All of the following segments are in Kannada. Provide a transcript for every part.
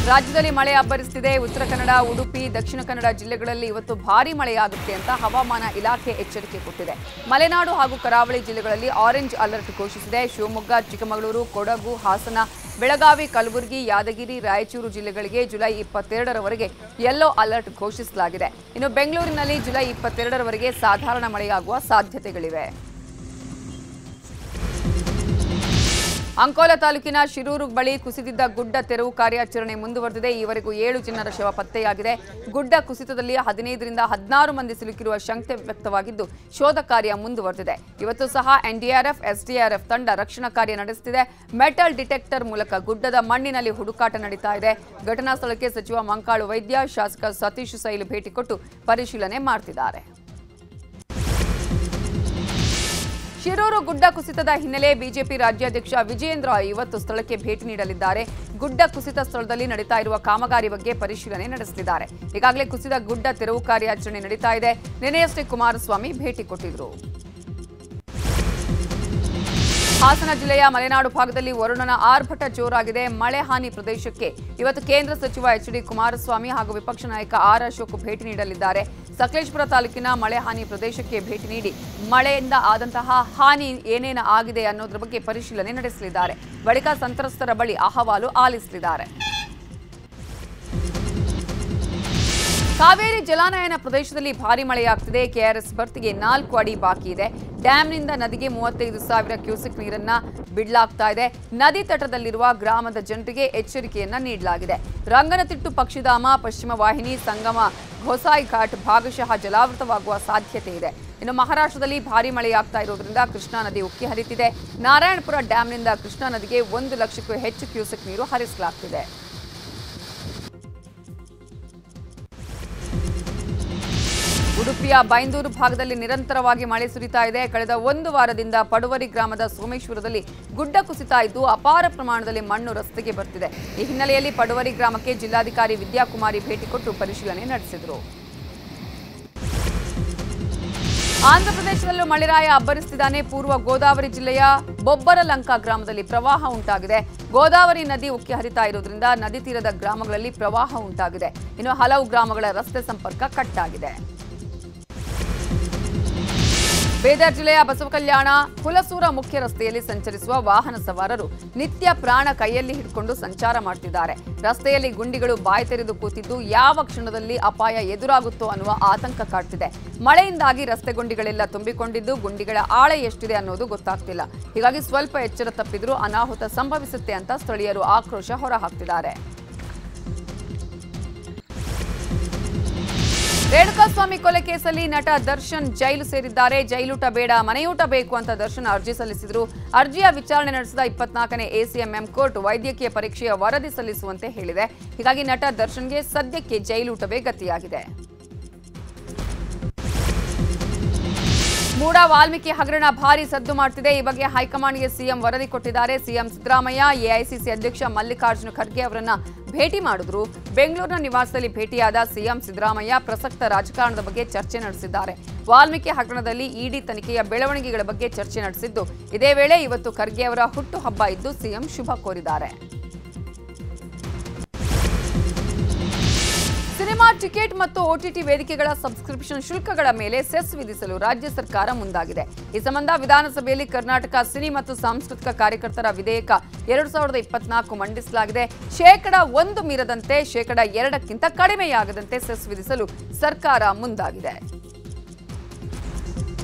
ರಾಜ್ಯದಲ್ಲಿ ಮಳೆ ಅಬ್ಬರಿಸುತ್ತಿದೆ. ಉತ್ತರ ಕನ್ನಡ, ಉಡುಪಿ, ದಕ್ಷಿಣ ಕನ್ನಡ ಜಿಲ್ಲೆಗಳಲ್ಲಿ ಇವತ್ತು ಭಾರೀ ಮಳೆಯಾಗುತ್ತೆ ಅಂತ ಹವಾಮಾನ ಇಲಾಖೆ ಎಚ್ಚರಿಕೆ ಕೊಟ್ಟಿದೆ. ಮಲೆನಾಡು ಹಾಗೂ ಕರಾವಳಿ ಜಿಲ್ಲೆಗಳಲ್ಲಿ ಆರೆಂಜ್ ಅಲರ್ಟ್ ಘೋಷಿಸಿದೆ. ಶಿವಮೊಗ್ಗ, ಚಿಕ್ಕಮಗಳೂರು, ಕೊಡಗು, ಹಾಸನ, ಬೆಳಗಾವಿ, ಕಲಬುರಗಿ, ಯಾದಗಿರಿ, ರಾಯಚೂರು ಜಿಲ್ಲೆಗಳಿಗೆ ಜುಲೈ 22ರವರೆಗೆ ಯೆಲ್ಲೋ ಅಲರ್ಟ್ ಘೋಷಿಸಲಾಗಿದೆ. ಇನ್ನು ಬೆಂಗಳೂರಿನಲ್ಲಿ ಜುಲೈ 22ರವರೆಗೆ ಸಾಧಾರಣ ಮಳೆಯಾಗುವ ಸಾಧ್ಯತೆಗಳಿವೆ. ಅಂಕೋಲ ತಾಲೂಕಿನ ಶಿರೂರು ಬಳಿ ಕುಸಿದಿದ್ದ ಗುಡ್ಡ ತೆರವು ಕಾರ್ಯಾಚರಣೆ ಮುಂದುವರೆದಿದೆ. ಈವರೆಗೂ 7 ಜನರ ಶವ ಪತ್ತೆಯಾಗಿದೆ. ಗುಡ್ಡ ಕುಸಿತದಲ್ಲಿ 15ರಿಂದ 16 ಮಂದಿ ಸಿಲುಕಿರುವ ಶಂಕೆ ವ್ಯಕ್ತವಾಗಿದ್ದು ಶೋಧ ಕಾರ್ಯ ಮುಂದುವರೆದಿದೆ. ಇವತ್ತು ಸಹ ಎನ್ಡಿಆರ್ಎಫ್, ಎಸ್ಡಿಆರ್ಎಫ್ ತಂಡ ರಕ್ಷಣಾ ಕಾರ್ಯ ನಡೆಸುತ್ತಿದೆ. ಮೆಟಲ್ ಡಿಟೆಕ್ಟರ್ ಮೂಲಕ ಗುಡ್ಡದ ಮಣ್ಣಿನಲ್ಲಿ ಹುಡುಕಾಟ ನಡೀತಾ ಇದೆ. ಘಟನಾ ಸ್ಥಳಕ್ಕೆ ಸಚಿವ ಮಂಕಾಳು ವೈದ್ಯ, ಶಾಸಕ ಸತೀಶ್ ಸೈಲ್ ಭೇಟಿ ಕೊಟ್ಟು ಪರಿಶೀಲನೆ ಮಾಡ್ತಿದ್ದಾರೆ. ಶಿರೂರು ಗುಡ್ಡ ಕುಸಿತದ ಹಿನ್ನೆಲೆ ಬಿಜೆಪಿ ರಾಜ್ಯಾಧ್ಯಕ್ಷ ವಿಜಯೇಂದ್ರ ಇವತ್ತು ಸ್ಥಳಕ್ಕೆ ಭೇಟಿ ನೀಡಲಿದ್ದಾರೆ. ಗುಡ್ಡ ಕುಸಿತ ಸ್ಥಳದಲ್ಲಿ ನಡೀತಾ ಇರುವ ಕಾಮಗಾರಿ ಬಗ್ಗೆ ಪರಿಶೀಲನೆ ನಡೆಸಲಿದ್ದಾರೆ. ಈಗಾಗಲೇ ಕುಸಿದ ಗುಡ್ಡ ತೆರವು ಕಾರ್ಯಾಚರಣೆ ನಡೀತಾ ಇದೆ. ನಿನ್ನೆಯಷ್ಟೇ ಕುಮಾರಸ್ವಾಮಿ ಭೇಟಿ ಕೊಟ್ಟಿದ್ರು. ಹಾಸನ ಜಿಲ್ಲೆಯ ಮಲೆನಾಡು ಭಾಗದಲ್ಲಿ ವರುಣನ ಆರ್ಭಟ ಜೋರಾಗಿದೆ. ಮಳೆ ಹಾನಿ ಪ್ರದೇಶಕ್ಕೆ ಇವತ್ತು ಕೇಂದ್ರ ಸಚಿವ ಎಚ್.ಡಿ. ಕುಮಾರಸ್ವಾಮಿ ಹಾಗೂ ವಿಪಕ್ಷ ನಾಯಕ ಆರ್. ಅಶೋಕ್ ಭೇಟಿ ನೀಡಲಿದ್ದಾರೆ. ಸಕಲೇಶಪುರ ತಾಲೂಕಿನ ಮಳೆ ಹಾನಿ ಪ್ರದೇಶಕ್ಕೆ ಭೇಟಿ ನೀಡಿ ಮಳೆಯಿಂದ ಆದಂತಹ ಹಾನಿ ಏನೇನು ಆಗಿದೆ ಅನ್ನೋದ್ರ ಬಗ್ಗೆ ಪರಿಶೀಲನೆ ನಡೆಸಲಿದ್ದಾರೆ. ಬಳಿಕ ಸಂತ್ರಸ್ತರ ಬಳಿ ಅಹವಾಲು ಆಲಿಸಲಿದ್ದಾರೆ. ಕಾವೇರಿ ಜಲಾನಯನ ಪ್ರದೇಶದಲ್ಲಿ ಭಾರೀ ಮಳೆಯಾಗ್ತಿದೆ. ಕೆಆರ್ಎಸ್ ಭರ್ತಿಗೆ 4 ಅಡಿ ಬಾಕಿ ಇದೆ. ಡ್ಯಾಂನಿಂದ ನದಿಗೆ 35,000 ಕ್ಯೂಸೆಕ್ ನೀರನ್ನ ಬಿಡಲಾಗ್ತಾ ಇದೆ. ನದಿ ತಟದಲ್ಲಿರುವ ಗ್ರಾಮದ ಜನರಿಗೆ ಎಚ್ಚರಿಕೆಯನ್ನ ನೀಡಲಾಗಿದೆ. ರಂಗನತಿಟ್ಟು ಪಕ್ಷಿಧಾಮ, ಪಶ್ಚಿಮ ವಾಹಿನಿ, ಸಂಗಮ, ಘೋಸಾಯಿ ಘಾಟ್ ಭಾಗಶಃ ಜಲಾವೃತವಾಗುವ ಸಾಧ್ಯತೆ ಇದೆ. ಇನ್ನು ಮಹಾರಾಷ್ಟ್ರದಲ್ಲಿ ಭಾರೀ ಮಳೆಯಾಗ್ತಾ ಇರೋದ್ರಿಂದ ಕೃಷ್ಣಾ ನದಿ ಉಕ್ಕಿ ಹರಿತಿದೆ. ನಾರಾಯಣಪುರ ಡ್ಯಾಂನಿಂದ ಕೃಷ್ಣಾ ನದಿಗೆ 1 ಲಕ್ಷಕ್ಕೂ ಹೆಚ್ಚು ಕ್ಯೂಸೆಕ್ ನೀರು ಹರಿಸಲಾಗ್ತಿದೆ. ಉಡುಪಿಯ ಬೈಂದೂರು ಭಾಗದಲ್ಲಿ ನಿರಂತರವಾಗಿ ಮಳೆ ಸುರಿತಾ ಇದೆ. ಕಳೆದ 1 ವಾರದಿಂದ ಪಡುವರಿ ಗ್ರಾಮದ ಸೋಮೇಶ್ವರದಲ್ಲಿ ಗುಡ್ಡ ಕುಸಿತ ಇದ್ದು ಅಪಾರ ಪ್ರಮಾಣದಲ್ಲಿ ಮಣ್ಣು ರಸ್ತೆಗೆ ಬರ್ತಿದೆ. ಈ ಹಿನ್ನೆಲೆಯಲ್ಲಿ ಪಡುವರಿ ಗ್ರಾಮಕ್ಕೆ ಜಿಲ್ಲಾಧಿಕಾರಿ ವಿದ್ಯಾಕುಮಾರಿ ಭೇಟಿ ಕೊಟ್ಟು ಪರಿಶೀಲನೆ ನಡೆಸಿದರು. ಆಂಧ್ರಪ್ರದೇಶದಲ್ಲೂ ಮಳೆರಾಯ ಅಬ್ಬರಿಸುತ್ತಿದ್ದಾನೆ. ಪೂರ್ವ ಗೋದಾವರಿ ಜಿಲ್ಲೆಯ ಬೊಬ್ಬರಲಂಕ ಗ್ರಾಮದಲ್ಲಿ ಪ್ರವಾಹ ಉಂಟಾಗಿದೆ. ಗೋದಾವರಿ ನದಿ ಉಕ್ಕಿ ಹರಿತಾ ಇರುವುದರಿಂದ ನದಿ ತೀರದ ಗ್ರಾಮಗಳಲ್ಲಿ ಪ್ರವಾಹ ಉಂಟಾಗಿದೆ. ಇನ್ನು ಹಲವು ಗ್ರಾಮಗಳ ರಸ್ತೆ ಸಂಪರ್ಕ ಕಟ್ ಆಗಿದೆ. ಬೀದರ್ ಜಿಲ್ಲೆಯ ಬಸವಕಲ್ಯಾಣ ಹುಲಸೂರ ಮುಖ್ಯ ರಸ್ತೆಯಲ್ಲಿ ಸಂಚರಿಸುವ ವಾಹನ ಸವಾರರು ನಿತ್ಯ ಪ್ರಾಣ ಕೈಯಲ್ಲಿ ಹಿಡಿದುಕೊಂಡು ಸಂಚಾರ ಮಾಡುತ್ತಿದ್ದಾರೆ. ರಸ್ತೆಯಲ್ಲಿ ಗುಂಡಿಗಳು ಬಾಯಿ ತೆರೆದು ಕೂತಿದ್ದು ಯಾವ ಕ್ಷಣದಲ್ಲಿ ಅಪಾಯ ಎದುರಾಗುತ್ತೋ ಅನ್ನುವ ಆತಂಕ ಕಾಡ್ತಿದೆ. ಮಳೆಯಿಂದಾಗಿ ರಸ್ತೆ ಗುಂಡಿಗಳೆಲ್ಲ ತುಂಬಿಕೊಂಡಿದ್ದು ಗುಂಡಿಗಳ ಆಳ ಎಷ್ಟಿದೆ ಅನ್ನೋದು ಗೊತ್ತಾಗ್ತಿಲ್ಲ. ಹೀಗಾಗಿ ಸ್ವಲ್ಪ ಎಚ್ಚರ ತಪ್ಪಿದ್ರೂ ಅನಾಹುತ ಸಂಭವಿಸುತ್ತೆ ಅಂತ ಸ್ಥಳೀಯರು ಆಕ್ರೋಶ ಹೊರಹಾಕ್ತಿದ್ದಾರೆ. ರೇಣುಕಾಸ್ವಾಮಿ ಕೊಲೆ ಕೇಸಲ್ಲಿ ನಟ ದರ್ಶನ್ ಜೈಲು ಸೇರಿದ್ದಾರೆ. ಜೈಲೂಟ ಬೇಡ, ಮನೆಯೂಟ ಬೇಕು ಅಂತ ದರ್ಶನ್ ಅರ್ಜಿ ಸಲ್ಲಿಸಿದ್ರು. ಅರ್ಜಿಯ ವಿಚಾರಣೆ ನಡೆಸಿದ 24ನೇ ಎಸಿಎಂಎಂ ಕೋರ್ಟ್ ವೈದ್ಯಕೀಯ ಪರೀಕ್ಷೆಯ ವರದಿ ಸಲ್ಲಿಸುವಂತೆ ಹೇಳಿದೆ. ಹೀಗಾಗಿ ನಟ ದರ್ಶನ್ಗೆ ಸದ್ಯಕ್ಕೆ ಜೈಲೂಟವೇ ಗತಿಯಾಗಿದೆ. ಮೂಡ ವಾಲ್ಮೀಕಿ ಹಗರಣ ಭಾರಿ ಸದ್ದು ಮಾಡ್ತಿದೆ. ಈ ಬಗ್ಗೆ ಹೈಕಮಾಂಡ್ಗೆ ಸಿಎಂ ವರದಿ ಕೊಟ್ಟಿದ್ದಾರೆ. ಸಿಎಂ ಸಿದ್ದರಾಮಯ್ಯ ಎಐಸಿಸಿ ಅಧ್ಯಕ್ಷ ಮಲ್ಲಿಕಾರ್ಜುನ ಖರ್ಗೆ ಅವರನ್ನ ಭೇಟಿ ಮಾಡಿದ್ರು. ಬೆಂಗಳೂರಿನ ನಿವಾಸದಲ್ಲಿ ಭೇಟಿಯಾದ ಸಿಎಂ ಸಿದ್ದರಾಮಯ್ಯ ಪ್ರಸಕ್ತ ರಾಜಕಾರಣದ ಬಗ್ಗೆ ಚರ್ಚೆ ನಡೆಸಿದ್ದಾರೆ. ವಾಲ್ಮೀಕಿ ಹಗರಣದಲ್ಲಿ ಇಡಿ ತನಿಖೆಯ ಬೆಳವಣಿಗೆಗಳ ಬಗ್ಗೆ ಚರ್ಚೆ ನಡೆಸಿದ್ದು, ಇದೇ ವೇಳೆ ಇವತ್ತು ಖರ್ಗೆ ಅವರ ಹುಟ್ಟುಹಬ್ಬ ಇದ್ದು ಸಿಎಂ ಶುಭ ಕೋರಿದ್ದಾರೆ. ಸಿನಿಮಾ ಟಿಕೆಟ್ ಮತ್ತು OTT ವೇದಿಕೆಗಳ ಸಬ್ಸ್ಕ್ರಿಪ್ಷನ್ ಶುಲ್ಕಗಳ ಮೇಲೆ ಸೆಸ್ ವಿಧಿಸಲು ರಾಜ್ಯ ಸರ್ಕಾರ ಮುಂದಾಗಿದೆ. ಈ ಸಂಬಂಧ ವಿಧಾನಸಭೆಯಲ್ಲಿ ಕರ್ನಾಟಕ ಸಿನಿ ಮತ್ತು ಸಾಂಸ್ಕೃತಿಕ ಕಾರ್ಯಕರ್ತರ ವಿಧೇಯಕ 2024 ಮಂಡಿಸಲಾಗಿದೆ. 1% ಮೀರದಂತೆ 2%ಕ್ಕಿಂತ ಕಡಿಮೆಯಾಗದಂತೆ ಸೆಸ್ ವಿಧಿಸಲು ಸರ್ಕಾರ ಮುಂದಾಗಿದೆ.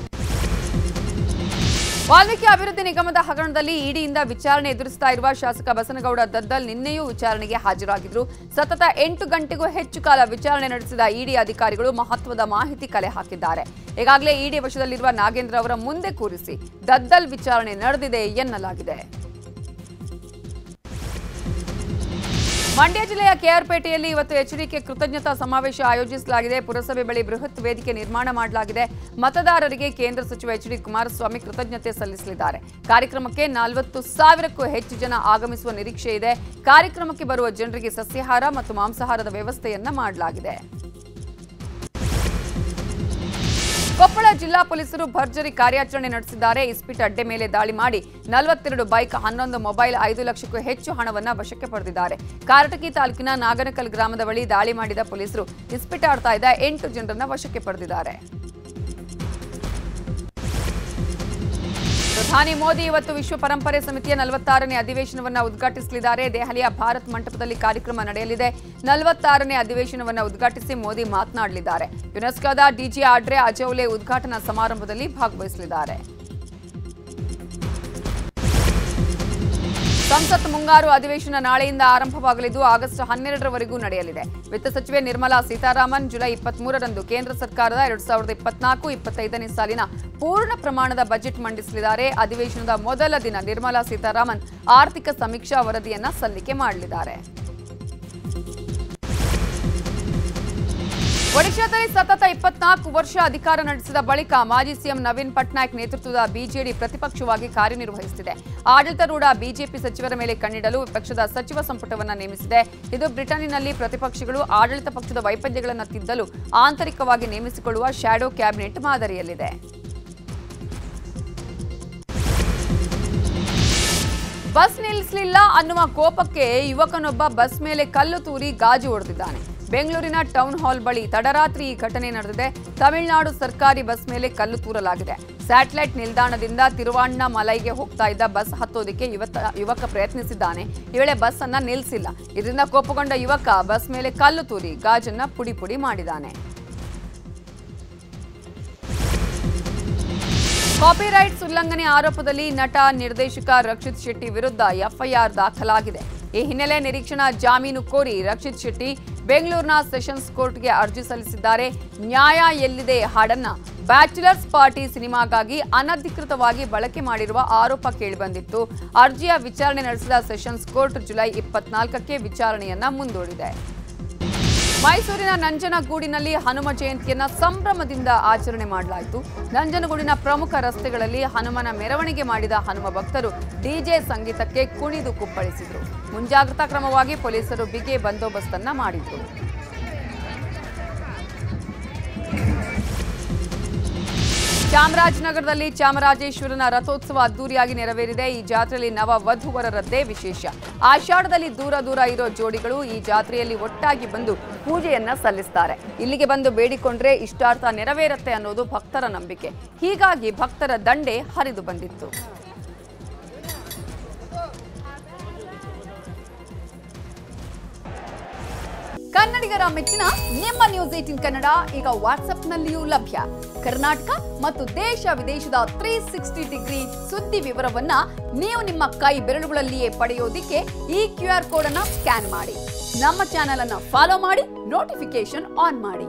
ವಾಲ್ಮೀಕಿ ಅಭಿವೃದ್ಧಿ ನಿಗಮದ ಹಗರಣದಲ್ಲಿ ಇಡಿಯಿಂದ ವಿಚಾರಣೆ ಎದುರಿಸ್ತಾ ಇರುವ ಶಾಸಕ ಬಸನಗೌಡ ದದ್ದಲ್ ನಿನ್ನೆಯೂ ವಿಚಾರಣೆಗೆ ಹಾಜರಾಗಿದ್ರು. ಸತತ 8 ಗಂಟೆಗೂ ಹೆಚ್ಚು ಕಾಲ ವಿಚಾರಣೆ ನಡೆಸಿದ ಇಡಿ ಅಧಿಕಾರಿಗಳು ಮಹತ್ವದ ಮಾಹಿತಿ ಕಲೆ ಹಾಕಿದ್ದಾರೆ. ಈಗಾಗಲೇ ಇಡಿ ವಶದಲ್ಲಿರುವ ನಾಗೇಂದ್ರ ಅವರ ಮುಂದೆ ಕೂರಿಸಿ ದದ್ದಲ್ ವಿಚಾರಣೆ ನಡೆದಿದೆ ಎನ್ನಲಾಗಿದೆ. ಮಂಡ್ಯ ಜಿಲ್ಲೆಯ ಕೆಆರ್ಪೇಟೆಯಲ್ಲಿ ಇವತ್ತು ಎಚ್ಡಿಕೆ ಕೃತಜ್ಞತಾ ಸಮಾವೇಶ ಆಯೋಜಿಸಲಾಗಿದೆ. ಪುರಸಭೆ ಬಳಿ ಬೃಹತ್ ವೇದಿಕೆ ನಿರ್ಮಾಣ ಮಾಡಲಾಗಿದೆ. ಮತದಾರರಿಗೆ ಕೇಂದ್ರ ಸಚಿವ ಎಚ್.ಡಿ. ಕುಮಾರಸ್ವಾಮಿ ಕೃತಜ್ಞತೆ ಸಲ್ಲಿಸಲಿದ್ದಾರೆ. ಕಾರ್ಯಕ್ರಮಕ್ಕೆ 40,000ಕ್ಕೂ ಹೆಚ್ಚು ಜನ ಆಗಮಿಸುವ ನಿರೀಕ್ಷೆ ಇದೆ. ಕಾರ್ಯಕ್ರಮಕ್ಕೆ ಬರುವ ಜನರಿಗೆ ಸಸ್ಯಾಹಾರ ಮತ್ತು ಮಾಂಸಾಹಾರದ ವ್ಯವಸ್ಥೆಯನ್ನ ಮಾಡಲಾಗಿದೆ. ಕೊಪ್ಪಳ ಜಿಲ್ಲಾ ಪೊಲೀಸರು ಭರ್ಜರಿ ಕಾರ್ಯಾಚರಣೆ ನಡೆಸಿದ್ದಾರೆ. ಇಸ್ಪಿಟ್ ಅಡ್ಡೆ ಮೇಲೆ ದಾಳಿ ಮಾಡಿ 42 ಬೈಕ್, 11 ಮೊಬೈಲ್, 5 ಲಕ್ಷಕ್ಕೂ ಹೆಚ್ಚು ಹಣವನ್ನು ವಶಕ್ಕೆ ಪಡೆದಿದ್ದಾರೆ. ಕಾರಟಗಿ ತಾಲೂಕಿನ ನಾಗನಕಲ್ ಗ್ರಾಮದ ಬಳಿ ದಾಳಿ ಮಾಡಿದ ಪೊಲೀಸರು ಇಸ್ಪಿಟ್ ಆಡ್ತಾ ಇದ್ದ 8 ಜನರನ್ನ ವಶಕ್ಕೆ ಪಡೆದಿದ್ದಾರೆ. ಪ್ರಧಾನಿ ಮೋದಿ ಇವತ್ತು ವಿಶ್ವ ಪರಂಪರೆ ಸಮಿತಿಯ 46ನೇ ಅಧಿವೇಶನವನ್ನು ಉದ್ಘಾಟಿಸಲಿದ್ದಾರೆ. ದೆಹಲಿಯ ಭಾರತ್ ಮಂಟಪದಲ್ಲಿ ಕಾರ್ಯಕ್ರಮ ನಡೆಯಲಿದೆ. 46ನೇ ಅಧಿವೇಶನವನ್ನು ಉದ್ಘಾಟಿಸಿ ಮೋದಿ ಮಾತನಾಡಲಿದ್ದಾರೆ. ಯುನೆಸ್ಕೋದ ಡಿಜಿ ಆಡ್ರೆ ಅಜೌಲೆ ಉದ್ಘಾಟನಾ ಸಮಾರಂಭದಲ್ಲಿ ಭಾಗವಹಿಸಲಿದ್ದಾರೆ. ಸಂಸತ್ ಮುಂಗಾರು ಅಧಿವೇಶನ ನಾಳೆಯಿಂದ ಆರಂಭವಾಗಲಿದ್ದು ಆಗಸ್ಟ್ 12ರವರೆಗೂ ನಡೆಯಲಿದೆ. ವಿತ್ತ ಸಚಿವೆ ನಿರ್ಮಲಾ ಸೀತಾರಾಮನ್ ಜುಲೈ 23ರಂದು ಕೇಂದ್ರ ಸರ್ಕಾರದ 2024-25ನೇ ಸಾಲಿನ ಪೂರ್ಣ ಪ್ರಮಾಣದ ಬಜೆಟ್ ಮಂಡಿಸಲಿದ್ದಾರೆ. ಅಧಿವೇಶನದ ಮೊದಲ ದಿನ ನಿರ್ಮಲಾ ಸೀತಾರಾಮನ್ ಆರ್ಥಿಕ ಸಮೀಕ್ಷಾ ವರದಿಯನ್ನ ಸಲ್ಲಿಕೆ ಮಾಡಲಿದ್ದಾರೆ. ಒಡಿಶಾದಲ್ಲಿ ಸತತ 24 ವರ್ಷ ಅಧಿಕಾರ ನಡೆಸಿದ ಬಳಿಕ ಮಾಜಿ ಸಿಎಂ ನವೀನ್ ಪಟ್ನಾಯಕ್ ನೇತೃತ್ವದ ಬಿಜೆಡಿ ಪ್ರತಿಪಕ್ಷವಾಗಿ ಕಾರ್ಯನಿರ್ವಹಿಸುತ್ತಿದೆ. ಆಡಳಿತಾರೂಢ ಬಿಜೆಪಿ ಸಚಿವರ ಮೇಲೆ ಕಣ್ಣಿಡಲು ವಿಪಕ್ಷದ ಸಚಿವ ಸಂಪುಟವನ್ನು ನೇಮಿಸಿದೆ. ಇದು ಬ್ರಿಟನ್ನಿನಲ್ಲಿ ಪ್ರತಿಪಕ್ಷಗಳು ಆಡಳಿತ ಪಕ್ಷದ ವೈಫಲ್ಯಗಳನ್ನು ತಿದ್ದಲು ಆಂತರಿಕವಾಗಿ ನೇಮಿಸಿಕೊಳ್ಳುವ ಶ್ಯಾಡೋ ಕ್ಯಾಬಿನೆಟ್ ಮಾದರಿಯಲ್ಲಿದೆ. ಬಸ್ ನಿಲ್ಲಿಸಲಿಲ್ಲ ಅನ್ನುವ ಕೋಪಕ್ಕೆ ಯುವಕನೊಬ್ಬ ಬಸ್ ಮೇಲೆ ಕಲ್ಲು ತೂರಿ ಗಾಜು ಹೊಡೆದಿದ್ದಾನೆ. ಬೆಂಗಳೂರಿನ ಟೌನ್ ಹಾಲ್ ಬಳಿ ತಡರಾತ್ರಿ ಈ ಘಟನೆ ನಡೆದಿದೆ. ತಮಿಳುನಾಡು ಸರ್ಕಾರಿ ಬಸ್ ಮೇಲೆ ಕಲ್ಲು ತೂರಲಾಗಿದೆ. ಸ್ಯಾಟಲೈಟ್ ನಿಲ್ದಾಣದಿಂದ ತಿರುವಣ್ಣಾಮಲೈಗೆ ಹೋಗ್ತಾ ಇದ್ದ ಬಸ್ ಹತ್ತೋದಕ್ಕೆ ಯುವಕ ಪ್ರಯತ್ನಿಸಿದ್ದಾನೆ. ಈ ವೇಳೆ ಬಸ್ ಅನ್ನ ನಿಲ್ಲಿಸಿಲ್ಲ. ಇದರಿಂದ ಕೋಪಗೊಂಡ ಯುವಕ ಬಸ್ ಮೇಲೆ ಕಲ್ಲು ತೂರಿ ಗಾಜನ್ನ ಪುಡಿ ಪುಡಿ ಮಾಡಿದ್ದಾನೆ. ಕಾಪಿರೈಟ್ಸ್ ಉಲ್ಲಂಘನೆ ಆರೋಪದಲ್ಲಿ ನಟ ನಿರ್ದೇಶಕ ರಕ್ಷಿತ್ ಶೆಟ್ಟಿ ವಿರುದ್ಧ ಎಫ್ಐಆರ್ ದಾಖಲಾಗಿದೆ. ಈ ಹಿನ್ನೆಲೆ ನಿರೀಕ್ಷಣಾ ಜಾಮೀನು ಕೋರಿ ರಕ್ಷಿತ್ ಶೆಟ್ಟಿ ಬೆಂಗಳೂರಿನ ಸೆಷನ್ಸ್ ಕೋರ್ಟ್ಗೆ ಅರ್ಜಿ ಸಲ್ಲಿಸಿದ್ದಾರೆ. ನ್ಯಾಯ ಎಲ್ಲಿದೆ ಹಾಡನ್ನ ಬ್ಯಾಚುಲರ್ಸ್ ಪಾರ್ಟಿ ಸಿನಿಮಾಗಾಗಿ ಅನಧಿಕೃತವಾಗಿ ಬಳಕೆ ಮಾಡಿರುವ ಆರೋಪ ಕೇಳಿಬಂದಿತ್ತು. ಅರ್ಜಿಯ ವಿಚಾರಣೆ ನಡೆಸಿದ ಸೆಷನ್ಸ್ ಕೋರ್ಟ್ ಜುಲೈ 24ಕ್ಕೆ ವಿಚಾರಣೆಯನ್ನ ಮುಂದೂಡಿದೆ. ಮೈಸೂರಿನ ನಂಜನಗೂಡಿನಲ್ಲಿ ಹನುಮ ಜಯಂತಿಯನ್ನ ಸಂಭ್ರಮದಿಂದ ಆಚರಣೆ ಮಾಡಲಾಯಿತು. ನಂಜನಗೂಡಿನ ಪ್ರಮುಖ ರಸ್ತೆಗಳಲ್ಲಿ ಹನುಮನ ಮೆರವಣಿಗೆ ಮಾಡಿದ ಹನುಮ ಭಕ್ತರು ಡಿಜೆ ಸಂಗೀತಕ್ಕೆ ಕುಣಿದು ಕುಪ್ಪಳಿಸಿದರು. ಮುಂಜಾಗ್ರತಾ ಕ್ರಮವಾಗಿ ಪೊಲೀಸರು ಬಿಗಿ ಬಂದೋಬಸ್ತ್ ಅನ್ನ ಮಾಡಿದ್ರು. ಚಾಮರಾಜನಗರದಲ್ಲಿ ಚಾಮರಾಜೇಶ್ವರನ ರಥೋತ್ಸವ ಅದ್ದೂರಿಯಾಗಿ ನೆರವೇರಿದೆ. ಈ ಜಾತ್ರೆಯಲ್ಲಿ ನವ ವಧುವರರದ್ದೇ ವಿಶೇಷ. ಆಷಾಢದಲ್ಲಿ ದೂರ ದೂರ ಇರೋ ಜೋಡಿಗಳು ಈ ಜಾತ್ರೆಯಲ್ಲಿ ಒಟ್ಟಾಗಿ ಬಂದು ಪೂಜೆಯನ್ನ ಸಲ್ಲಿಸ್ತಾರೆ. ಇಲ್ಲಿಗೆ ಬಂದು ಬೇಡಿಕೊಂಡ್ರೆ ಇಷ್ಟಾರ್ಥ ನೆರವೇರುತ್ತೆ ಅನ್ನೋದು ಭಕ್ತರ ನಂಬಿಕೆ. ಹೀಗಾಗಿ ಭಕ್ತರ ದಂಡೆ ಹರಿದು ಬಂದಿತ್ತು. ಕನ್ನಡಿಗರ ಮೆಚ್ಚಿನ ನಿಮ್ಮ ನ್ಯೂಸ್ 18 ಕನ್ನಡ ಈಗ ವಾಟ್ಸ್ಆಪ್ನಲ್ಲಿಯೂ ಲಭ್ಯ. ಕರ್ನಾಟಕ ಮತ್ತು ದೇಶ ವಿದೇಶದ 360 ಡಿಗ್ರಿ ಸುದ್ದಿ ವಿವರವನ್ನ ನೀವು ನಿಮ್ಮ ಕೈ ಬೆರಳುಗಳಲ್ಲಿಯೇ ಪಡೆಯೋದಿಕ್ಕೆ ಈ QR ಕೋಡ್ ಅನ್ನ ಸ್ಕ್ಯಾನ್ ಮಾಡಿ. ನಮ್ಮ ಚಾನೆಲ್ ಅನ್ನ ಫಾಲೋ ಮಾಡಿ, ನೋಟಿಫಿಕೇಶನ್ ಆನ್ ಮಾಡಿ.